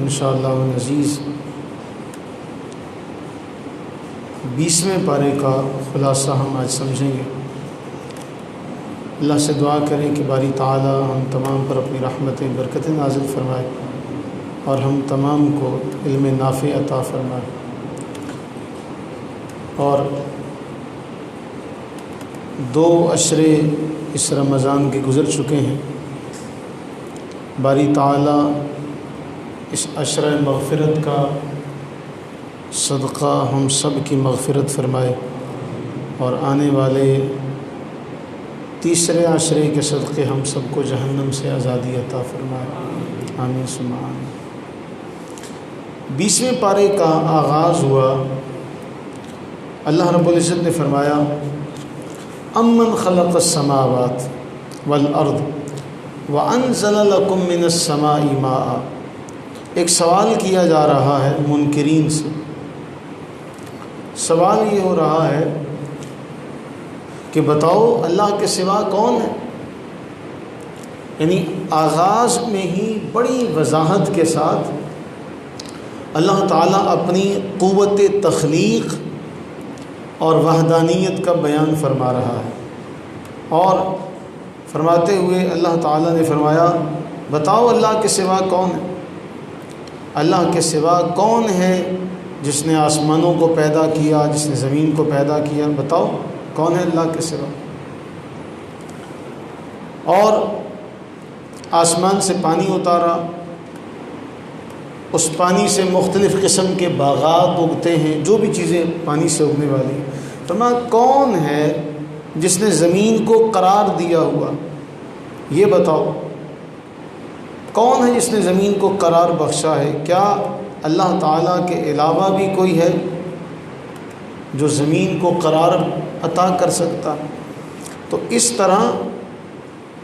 انشاءاللہ العزیز 20ویں پارے کا خلاصہ ہم آج سمجھیں گے۔ اللہ سے دعا کریں کہ باری تعالی ہم تمام پر اپنی رحمتیں برکتیں نازل فرمائے اور ہم تمام کو علم نافع عطا فرمائے۔ اور 2 عشرے اس رمضان کے گزر چکے ہیں۔ باری تعالی اس عشرہ مغفرت کا صدقہ ہم سب کی مغفرت فرمائے اور آنے والے 3 عشرے کے صدقے ہم سب کو جہنم سے آزادی عطا فرمائے، آمین ثم آمین۔ 20ویں پارے کا آغاز ہوا، اللہ رب العزت نے فرمایا امن خلق السماوات والارض وانزل لکم من السماء ماء۔ ایک سوال کیا جا رہا ہے منکرین سے۔ سوال یہ ہو رہا ہے کہ بتاؤ اللہ کے سوا کون ہے؟ یعنی آغاز میں ہی بڑی وضاحت کے ساتھ اللہ تعالیٰ اپنی قوت تخلیق اور وحدانیت کا بیان فرما رہا ہے، اور فرماتے ہوئے اللہ تعالیٰ نے فرمایا بتاؤ اللہ کے سوا کون ہے؟ اللہ کے سوا کون ہے جس نے آسمانوں کو پیدا کیا، جس نے زمین کو پیدا کیا؟ بتاؤ کون ہے اللہ کے سوا؟ اور آسمان سے پانی اتارا، اس پانی سے مختلف قسم کے باغات اگتے ہیں، جو بھی چیزیں پانی سے اگنے والی ہیں۔ فرمایا کون ہے جس نے زمین کو قرار دیا ہوا؟ یہ بتاؤ کون ہے جس نے زمین کو قرار بخشا ہے؟ کیا اللہ تعالیٰ کے علاوہ بھی کوئی ہے جو زمین کو قرار عطا کر سکتا؟ تو اس طرح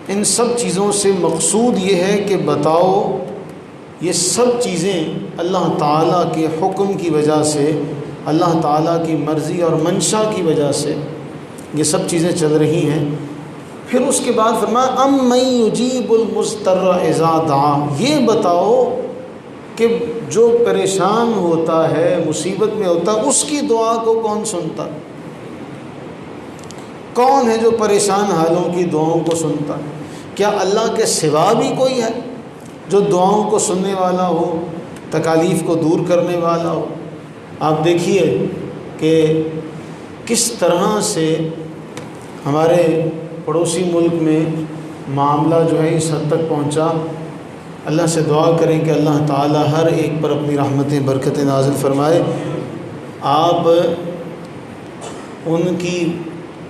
ان سب چیزوں سے مقصود یہ ہے کہ بتاؤ یہ سب چیزیں اللہ تعالیٰ کے حکم کی وجہ سے، اللہ تعالیٰ کی مرضی اور منشا کی وجہ سے یہ سب چیزیں چل رہی ہیں۔ پھر اس کے بعد فرمایا امن یجیب المضطر اذا دعا۔ یہ بتاؤ کہ جو پریشان ہوتا ہے، مصیبت میں ہوتا ہے، اس کی دعا کو کون سنتا؟ کون ہے جو پریشان حالوں کی دعاؤں کو سنتا؟ کیا اللہ کے سوا بھی کوئی ہے جو دعاؤں کو سننے والا ہو، تکالیف کو دور کرنے والا ہو؟ آپ دیکھیے کہ کس طرح سے ہمارے پڑوسی ملک میں معاملہ جو ہے اس حد تک پہنچا۔ اللہ سے دعا کریں کہ اللہ تعالی ہر ایک پر اپنی رحمتیں برکتیں نازل فرمائے۔ آپ ان کی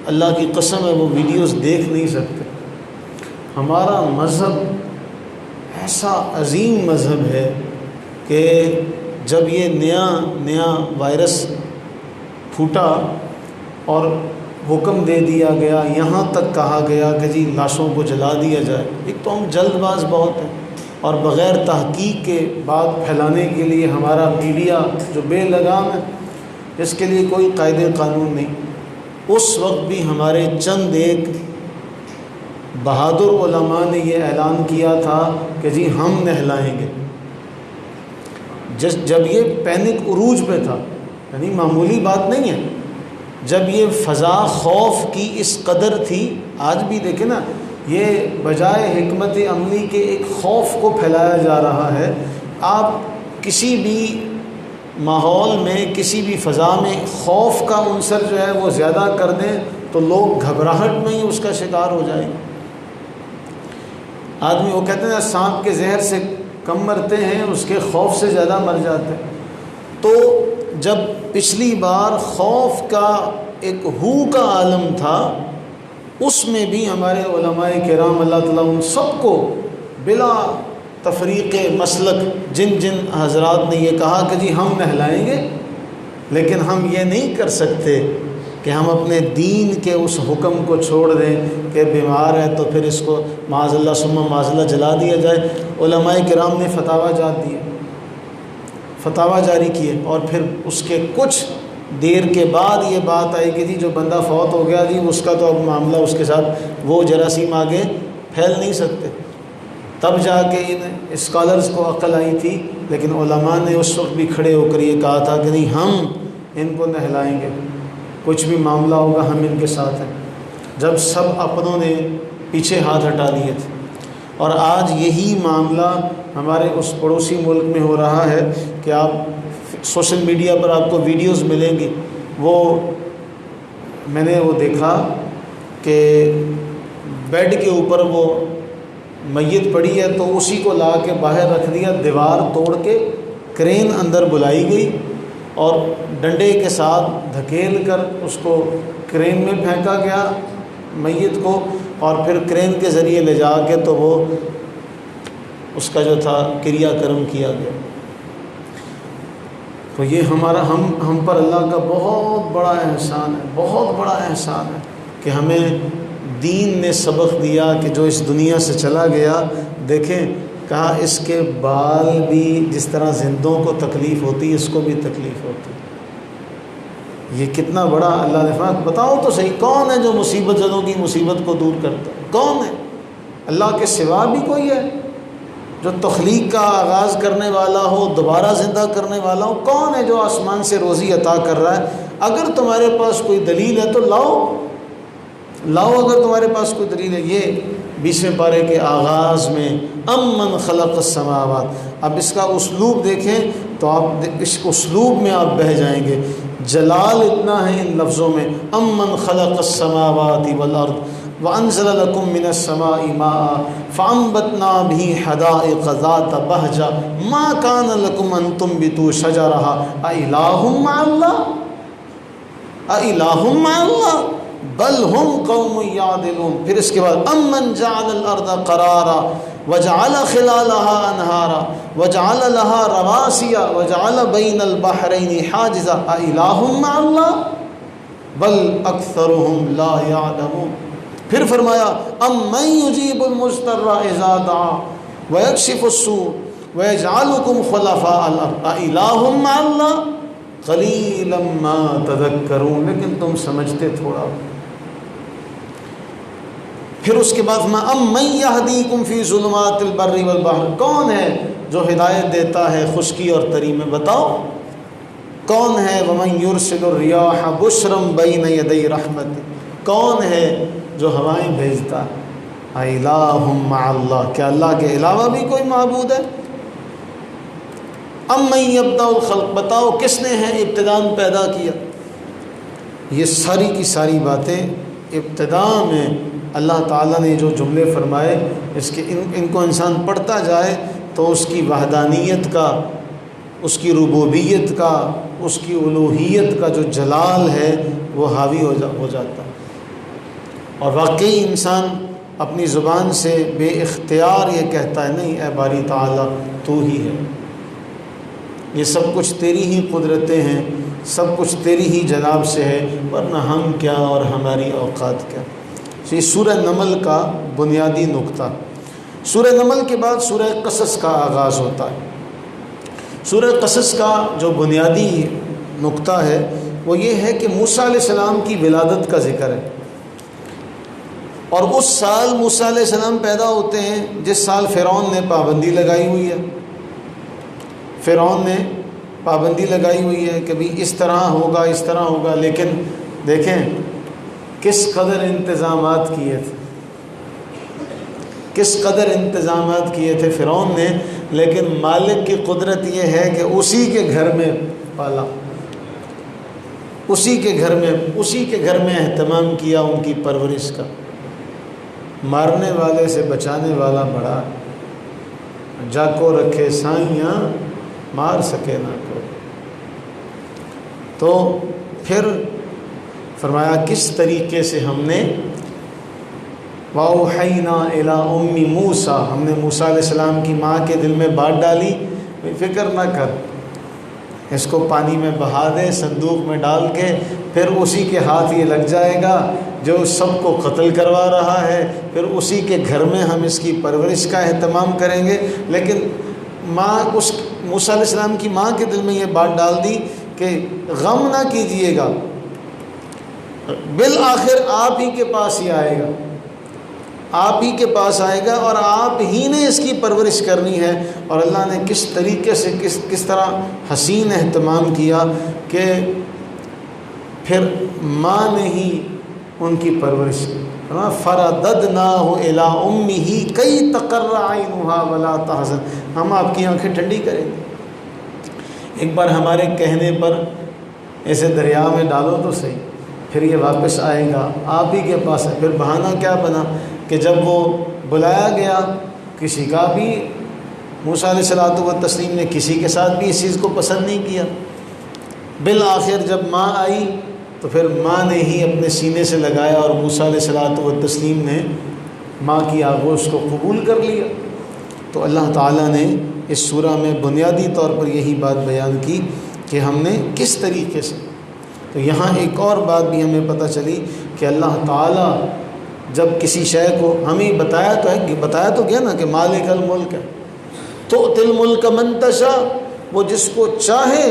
اللہ کی قسم ہے وہ ویڈیوز دیکھ نہیں سکتے۔ ہمارا مذہب ایسا عظیم مذہب ہے کہ جب یہ نیا وائرس پھوٹا اور حکم دے دیا گیا، یہاں تک کہا گیا کہ جی لاشوں کو جلا دیا جائے، ایک تو ہم جلد باز بہت ہیں، اور بغیر تحقیق کے بات پھیلانے کے لیے ہمارا میڈیا جو بے لگام ہے، اس کے لیے کوئی قاعدے قانون نہیں۔ اس وقت بھی ہمارے چند ایک بہادر علماء نے یہ اعلان کیا تھا کہ جی ہم نہلائیں گے۔ جب یہ پینک عروج پہ تھا، یعنی معمولی بات نہیں ہے، جب یہ فضا خوف کی اس قدر تھی، آج بھی دیکھیں نا، یہ بجائے حکمت عملی کے ایک خوف کو پھیلایا جا رہا ہے۔ آپ کسی بھی ماحول میں، کسی بھی فضا میں خوف کا عنصر جو ہے وہ زیادہ کر دیں تو لوگ گھبراہٹ میں ہی اس کا شکار ہو جائیں۔ آدمی وہ کہتے ہیں سانپ کے زہر سے کم مرتے ہیں، اس کے خوف سے زیادہ مر جاتے ہیں۔ تو جب پچھلی بار خوف کا ایک ہو کا عالم تھا، اس میں بھی ہمارے علماء کرام اللہ تعالیٰ ان سب کو بلا تفریق مسلک جن حضرات نے یہ کہا کہ جی ہم نہلائیں گے، لیکن ہم یہ نہیں کر سکتے کہ ہم اپنے دین کے اس حکم کو چھوڑ دیں کہ بیمار ہے تو پھر اس کو معاذ اللہ ثم معاذ اللہ جلا دیا جائے۔ علماء کرام نے فتاویٰ جاری کیے، اور پھر اس کے کچھ دیر کے بعد یہ بات آئی کہ جی جو بندہ فوت ہو گیا جی اس کا تو اب معاملہ اس کے ساتھ وہ جراثیم آگے پھیل نہیں سکتے۔ تب جا کے ان اسکالرز کو عقل آئی تھی، لیکن علماء نے اس وقت بھی کھڑے ہو کر یہ کہا تھا کہ نہیں، ہم ان کو نہلائیں گے، کچھ بھی معاملہ ہوگا ہم ان کے ساتھ ہیں، جب سب اپنوں نے پیچھے ہاتھ ہٹا دیے تھے۔ اور آج یہی معاملہ ہمارے اس پڑوسی ملک میں ہو رہا ہے کہ آپ سوشل میڈیا پر آپ کو ویڈیوز ملیں گی، میں نے وہ دیکھا کہ بیڈ کے اوپر وہ میت پڑی ہے تو اسی کو لا کے باہر رکھ دیا، دیوار توڑ کے کرین اندر بلائی گئی اور ڈنڈے کے ساتھ دھکیل کر اس کو کرین میں پھینکا گیا میت کو، اور پھر کرین کے ذریعے لے جا کے تو وہ اس کا جو تھا کریا کرم کیا گیا۔ تو یہ ہم پر اللہ کا بہت بڑا احسان ہے، بہت بڑا احسان ہے کہ ہمیں دین نے سبق دیا کہ جو اس دنیا سے چلا گیا، دیکھیں کہا اس کے بال بھی جس طرح زندوں کو تکلیف ہوتی، اس کو بھی تکلیف ہوتی۔ یہ کتنا بڑا اللہ نے فرمایا۔ بتاؤ تو صحیح، کون ہے جو مصیبت زدوں کی مصیبت کو دور کرتا ہے؟ کون ہے؟ اللہ کے سوا بھی کوئی ہے جو تخلیق کا آغاز کرنے والا ہو، دوبارہ زندہ کرنے والا ہو؟ کون ہے جو آسمان سے روزی عطا کر رہا ہے؟ اگر تمہارے پاس کوئی دلیل ہے تو لاؤ اگر تمہارے پاس کوئی دلیل ہے۔ یہ 20ویں پارے کے آغاز میں امن خلق السماوات، اب اس کا اسلوب دیکھیں تو آپ اس اسلوب میں آپ بہہ جائیں گے۔ جلال اتنا ہے ان لفظوں میں، امن خلق السماوات والارض وانزل لكم من السماء ماء فانبتنا به حدائق ذات بهجة ما كان لكم ان تنبتوا شجرها أإله مع الله أإله مع الله بل هم قوم يعدلون۔ پھر اس کے بعد امن جعل الارض قرارا وجعل خلالها انہارا وجعل لها رواسي وجعل بين البحرين حاجزا أإله مع الله بل اکثرهم لا يعلمون۔ پھر فرمایا امن يجيب المضطر اذا دعا ويكشف السوء ويجعلكم خلفاء الارض أإله مع الله قلیلا ما تذکرون، لیکن تم سمجھتے تھوڑا۔ پھر اس کے بعد امن یہدیکم فی ظلمات البر والبحر، کون ہے جو ہدایت دیتا ہے خشکی اور تری میں؟ بتاؤ کون ہے؟ ومن یرسل الریاح بشرا بین یدی رحمت، کون ہے جو ہوائیں بھیجتا ہے؟ الہ مع اللہ، کیا اللہ کے علاوہ بھی کوئی معبود ہے؟ امن یبدأ الخلق، بتاؤ کس نے ہے ابتداء پیدا کیا؟ یہ ساری کی ساری باتیں ابتدا میں اللہ تعالیٰ نے جو جملے فرمائے، اس کے ان کو انسان پڑھتا جائے تو اس کی وحدانیت کا، اس کی ربوبیت کا، اس کی الوہیت کا جو جلال ہے وہ حاوی ہو جاتا ہے، اور واقعی انسان اپنی زبان سے بے اختیار یہ کہتا ہے، نہیں اے باری تعالیٰ تو ہی ہے، یہ سب کچھ تیری ہی قدرتیں ہیں، سب کچھ تیری ہی جناب سے ہے، ورنہ ہم کیا اور ہماری اوقات کیا۔ یہ سورہ نمل کا بنیادی نقطہ۔ سورہ نمل کے بعد سورہ قصص کا آغاز ہوتا ہے۔ سورہ قصص کا جو بنیادی نقطہ ہے وہ یہ ہے کہ موسیٰ علیہ السلام کی ولادت کا ذکر ہے، اور اس سال موسیٰ علیہ السلام پیدا ہوتے ہیں جس سال فرعون نے پابندی لگائی ہوئی ہے۔ فرعون نے پابندی لگائی ہوئی ہے کہ بھی اس طرح ہوگا، اس طرح ہوگا، لیکن دیکھیں کس قدر انتظامات کیے تھے، کس قدر انتظامات کیے تھے فرعون نے، لیکن مالک کی قدرت یہ ہے کہ اسی کے گھر میں پالا، اسی کے گھر میں اہتمام کیا ان کی پرورش کا۔ مارنے والے سے بچانے والا بڑا، جا کو رکھے سائیاں مار سکے نہ کو۔ تو پھر فرمایا کس طریقے سے ہم نے وَأَوْحَيْنَا إِلَىٰ أُمِّ مُوسَىٰ، ہم نے موسیٰ علیہ السلام کی ماں کے دل میں بات ڈالی، فکر نہ کر، اس کو پانی میں بہا دے، صندوق میں ڈال کے، پھر اسی کے ہاتھ یہ لگ جائے گا جو سب کو قتل کروا رہا ہے، پھر اسی کے گھر میں ہم اس کی پرورش کا اہتمام کریں گے۔ لیکن موسیٰ علیہ السلام کی ماں کے دل میں یہ بات ڈال دی کہ غم نہ کیجئے گا، بالآخر آپ ہی کے پاس ہی آئے گا، آپ ہی کے پاس آئے گا اور آپ ہی نے اس کی پرورش کرنی ہے۔ اور اللہ نے کس طریقے سے کس طرح حسین اہتمام کیا کہ پھر ماں نے ہی ان کی پرورش کی۔ فَرَدَدْنَاهُ إِلَىٰ أُمِّهِ كَيْ تَقَرَّ عَيْنُهَا وَلَا تَحْزَنَ، ہم آپ کی آنکھیں ٹھنڈی کریں گے۔ ایک بار ہمارے کہنے پر ایسے دریا میں ڈالو تو صحیح، پھر یہ واپس آئے گا، آپ ہی کے پاس ہے۔ پھر بہانہ کیا بنا کہ جب وہ بلایا گیا کسی کا بھی، موسیٰ علیہ الصلوۃ والتسلیم نے کسی کے ساتھ بھی اس چیز کو پسند نہیں کیا۔ بالآخر جب ماں آئی تو پھر ماں نے ہی اپنے سینے سے لگایا اور موسیٰ علیہ الصلوۃ والتسلیم نے ماں کی آغوش کو قبول کر لیا۔ تو اللہ تعالیٰ نے اس سورہ میں بنیادی طور پر یہی بات بیان کی کہ ہم نے کس طریقے سے۔ تو یہاں ایک اور بات بھی ہمیں پتہ چلی کہ اللہ تعالیٰ جب کسی شے کو ہمیں بتایا تو گیا نا کہ مالک الملک ہے، تؤتی الملک من تشاء، وہ جس کو چاہے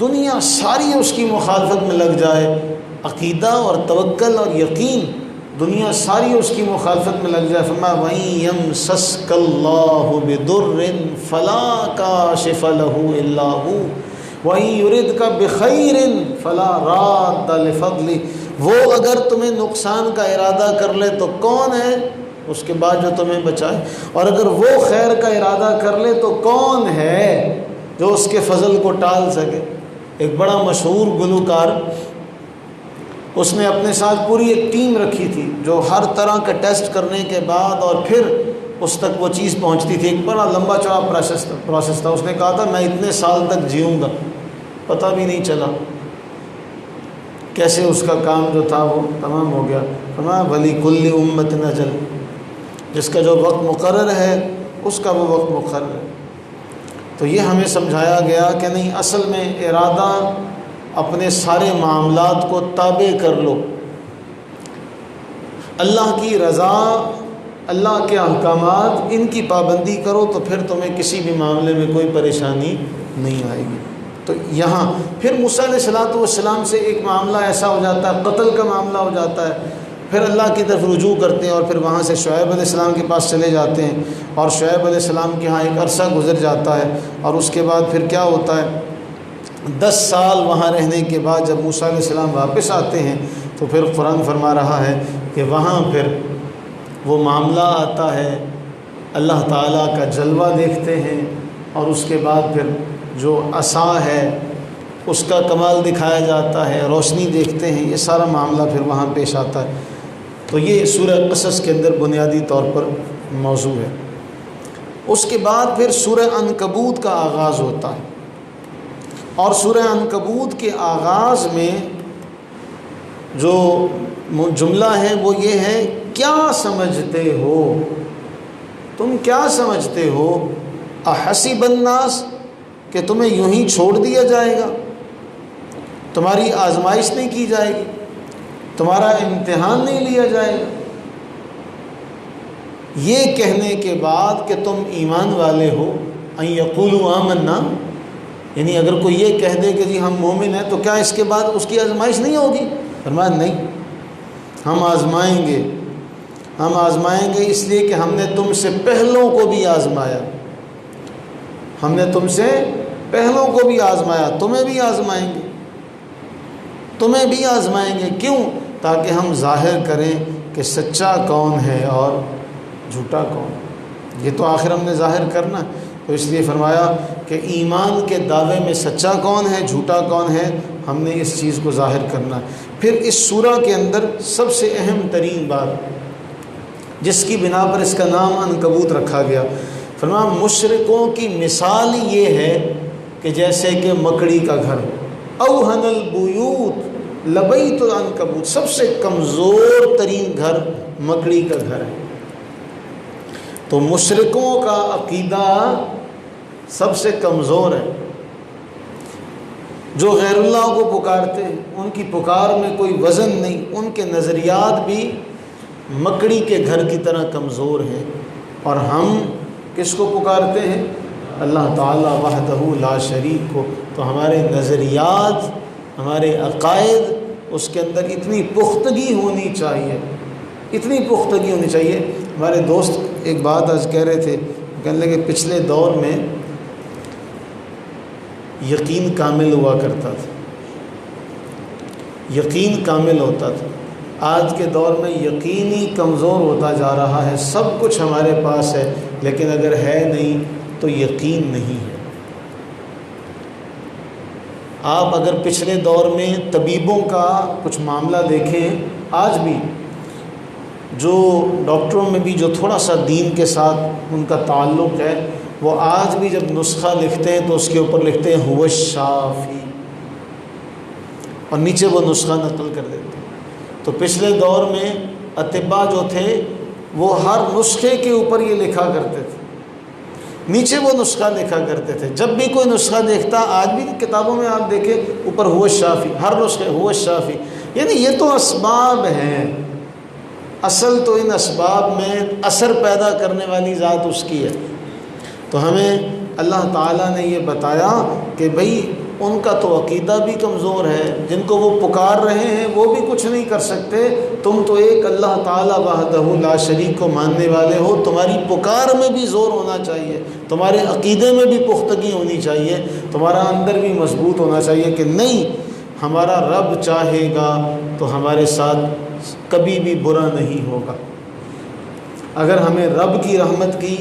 دنیا ساری اس کی مخالفت میں لگ جائے، عقیدہ اور توکل اور یقین دنیا ساری اس کی مخالفت میں لگ جائے۔ فرمایا وَإِن يَمْسَسْكَ اللَّهُ بِضُرٍّ فَلَا كَاشِفَ لَهُ إِلَّا هُوَ وَإِن يُرِدْكَ بِخَيْرٍ فَلَا رَادَّ لِفَضْلِهِ، وہ اگر تمہیں نقصان کا ارادہ کر لے تو کون ہے اس کے بعد جو تمہیں بچائے، اور اگر وہ خیر کا ارادہ کر لے تو کون ہے جو اس کے فضل کو ٹال سکے۔ ایک بڑا مشہور گلوکار، اس نے اپنے ساتھ پوری ایک ٹیم رکھی تھی جو ہر طرح کا ٹیسٹ کرنے کے بعد اور پھر اس تک وہ چیز پہنچتی تھی۔ ایک بڑا لمبا چوڑا پروسیس تھا۔ اس نے کہا تھا میں اتنے سال تک جیوں گا، پتہ بھی نہیں چلا کیسے اس کا کام جو تھا وہ تمام ہو گیا۔ فرمایا وَلِكُلِّ أُمَّةٍ أَجَلٌ، جس کا جو وقت مقرر ہے اس کا وہ وقت مقرر ہے۔ تو یہ ہمیں سمجھایا گیا کہ نہیں، اصل میں ارادہ اپنے سارے معاملات کو تابع کر لو، اللہ کی رضا، اللہ کے احکامات، ان کی پابندی کرو تو پھر تمہیں کسی بھی معاملے میں کوئی پریشانی نہیں آئے گی۔ تو یہاں پھر موسیٰ علیہ الصلوۃ والسلام سے ایک معاملہ ایسا ہو جاتا ہے، قتل کا معاملہ ہو جاتا ہے، پھر اللہ کی طرف رجوع کرتے ہیں اور پھر وہاں سے شعیب علیہ السلام کے پاس چلے جاتے ہیں، اور شعیب علیہ السلام کے ہاں ایک عرصہ گزر جاتا ہے، اور اس کے بعد پھر کیا ہوتا ہے، 10 سال وہاں رہنے کے بعد جب موسیٰ علیہ السلام واپس آتے ہیں تو پھر قرآن فرما رہا ہے کہ وہاں پھر وہ معاملہ آتا ہے، اللہ تعالیٰ کا جلوہ دیکھتے ہیں، اور اس کے بعد پھر جو عصا ہے اس کا کمال دکھایا جاتا ہے، روشنی دیکھتے ہیں، یہ سارا معاملہ پھر وہاں پیش آتا ہے۔ تو یہ سورہ قصص کے اندر بنیادی طور پر موضوع ہے۔ اس کے بعد پھر سورہ عنکبوت کا آغاز ہوتا ہے، اور سورہ عنکبوت کے آغاز میں جو جملہ ہے وہ یہ ہے، کیا سمجھتے ہو تم، کیا سمجھتے ہو، احسب الناس، کہ تمہیں یوں ہی چھوڑ دیا جائے گا، تمہاری آزمائش نہیں کی جائے گی، تمہارا امتحان نہیں لیا جائے گا۔ یہ کہنے کے بعد کہ تم ایمان والے ہو، ان یقولوا آمنا، یعنی اگر کوئی یہ کہہ دے کہ جی ہم مومن ہیں تو کیا اس کے بعد اس کی آزمائش نہیں ہوگی؟ فرمایا نہیں، ہم آزمائیں گے، ہم آزمائیں گے، اس لیے کہ ہم نے تم سے پہلوں کو بھی آزمایا، ہم نے تم سے پہلوں کو بھی آزمایا، تمہیں بھی آزمائیں گے، تمہیں بھی آزمائیں گے۔ کیوں؟ تاکہ ہم ظاہر کریں کہ سچا کون ہے اور جھوٹا کون۔ یہ تو آخر ہم نے ظاہر کرنا، تو اس لیے فرمایا کہ ایمان کے دعوے میں سچا کون ہے، جھوٹا کون ہے، ہم نے اس چیز کو ظاہر کرنا۔ پھر اس سورہ کے اندر سب سے اہم ترین بات جس کی بنا پر اس کا نام عنکبوت رکھا گیا، فرمایا مشرکوں کی مثال یہ ہے کہ جیسے کہ مکڑی کا گھر، اوہن البیوت لبیت العنکبوت، سب سے کمزور ترین گھر مکڑی کا گھر ہے۔ تو مشرکوں کا عقیدہ سب سے کمزور ہے، جو غیر اللہ کو پکارتے ہیں ان کی پکار میں کوئی وزن نہیں، ان کے نظریات بھی مکڑی کے گھر کی طرح کمزور ہیں، اور ہم کس کو پکارتے ہیں؟ اللہ تعالیٰ وحدہ لا شریک کو۔ تو ہمارے نظریات، ہمارے عقائد، اس کے اندر اتنی پختگی ہونی چاہیے اتنی پختگی ہونی چاہیے. ہمارے دوست ایک بات آج کہہ رہے تھے، کہنے لگے پچھلے دور میں یقین کامل ہوا کرتا تھا، یقین کامل ہوتا تھا. آج کے دور میں یقین ہی کمزور ہوتا جا رہا ہے. سب کچھ ہمارے پاس ہے لیکن اگر ہے نہیں تو یقین نہیں ہے. آپ اگر پچھلے دور میں طبیبوں کا کچھ معاملہ دیکھیں، آج بھی جو ڈاکٹروں میں بھی جو تھوڑا سا دین کے ساتھ ان کا تعلق ہے، وہ آج بھی جب نسخہ لکھتے ہیں تو اس کے اوپر لکھتے ہیں هو الشافی، اور نیچے وہ نسخہ نقل کر دیتے ہیں. تو پچھلے دور میں اطباء جو تھے وہ ہر نسخے کے اوپر یہ لکھا کرتے تھے، نیچے وہ نسخہ لکھا کرتے تھے. جب بھی کوئی نسخہ دیکھتا، آج بھی کتابوں میں آپ دیکھیں اوپر هو الشافی، ہر نسخے هو الشافی. یعنی یہ تو اسباب ہیں، اصل تو ان اسباب میں اثر پیدا کرنے والی ذات اس کی ہے. تو ہمیں اللہ تعالیٰ نے یہ بتایا کہ بھئی ان کا تو عقیدہ بھی کمزور ہے، جن کو وہ پکار رہے ہیں وہ بھی کچھ نہیں کر سکتے. تم تو ایک اللہ تعالیٰ وحدہ لا شریک کو ماننے والے ہو. تمہاری پکار میں بھی زور ہونا چاہیے، تمہارے عقیدے میں بھی پختگی ہونی چاہیے، تمہارا اندر بھی مضبوط ہونا چاہیے کہ نہیں، ہمارا رب چاہے گا تو ہمارے ساتھ کبھی بھی برا نہیں ہوگا. اگر ہمیں رب کی رحمت کی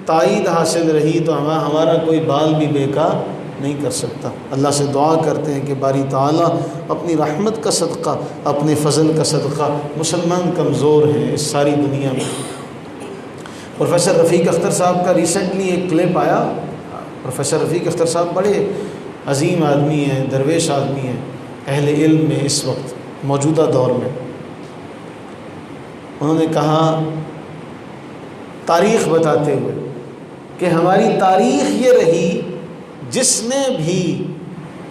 تائید حاصل رہی تو ہمارا کوئی بال بھی بیکار نہیں کر سکتا. اللہ سے دعا کرتے ہیں کہ باری تعالیٰ اپنی رحمت کا صدقہ، اپنے فضل کا صدقہ، مسلمان کمزور ہیں اس ساری دنیا میں. پروفیسر رفیق اختر صاحب کا ریسنٹلی ایک کلپ آیا. پروفیسر رفیق اختر صاحب بڑے عظیم آدمی ہیں، درویش آدمی ہیں، اہل علم میں اس وقت موجودہ دور میں. انہوں نے کہا تاریخ بتاتے ہوئے کہ ہماری تاریخ یہ رہی، جس نے بھی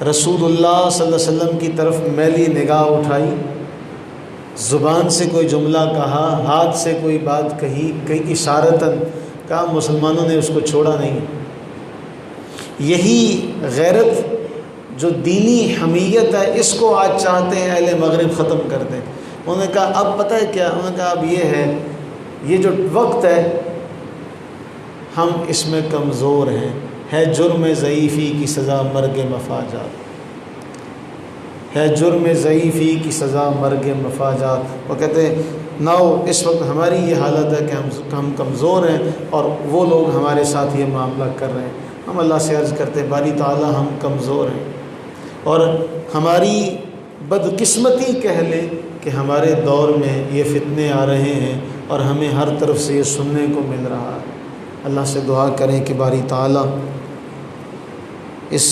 رسول اللہ صلی اللہ علیہ وسلم کی طرف میلی نگاہ اٹھائی، زبان سے کوئی جملہ کہا، ہاتھ سے کوئی بات کہی، کئی اشارتاً کہا، مسلمانوں نے اس کو چھوڑا نہیں. یہی غیرت جو دینی حمیت ہے، اس کو آج چاہتے ہیں اہل مغرب ختم کر دیں. انہوں نے کہا اب پتہ ہے کیا؟ انہوں نے کہا اب یہ ہے، یہ جو وقت ہے ہم اس میں کمزور ہیں. ہے جرم ضعیفی کی سزا مرگ مفاجات، ہے جرم ضعیفی کی سزا مرگ مفاجات. وہ کہتے ہیں ناؤ اس وقت ہماری یہ حالت ہے کہ ہم کمزور ہیں اور وہ لوگ ہمارے ساتھ یہ معاملہ کر رہے ہیں. ہم اللہ سے عرض کرتے ہیں باری تعالیٰ ہم کمزور ہیں، اور ہماری بدقسمتی کہہ لیں کہ ہمارے دور میں یہ فتنے آ رہے ہیں اور ہمیں ہر طرف سے یہ سننے کو مل رہا ہے. اللہ سے دعا کریں کہ باری تعالیٰ اس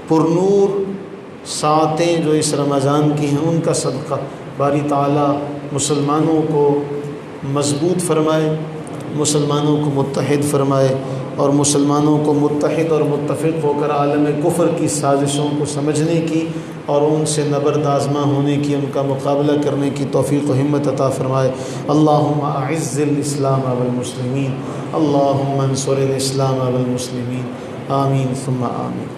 پرنور ساعتیں جو اس رمضان کی ہیں ان کا صدقہ باری تعالیٰ مسلمانوں کو مضبوط فرمائے، مسلمانوں کو متحد فرمائے، اور مسلمانوں کو متحد اور متفق ہو کر عالم کفر کی سازشوں کو سمجھنے کی اور ان سے نبردآزمہ ہونے کی، ان کا مقابلہ کرنے کی توفیق و ہمت عطا فرمائے. اللہم اعز الاسلام والمسلمین، اللہم انصر الاسلام والمسلمین، آمین ثم آمین.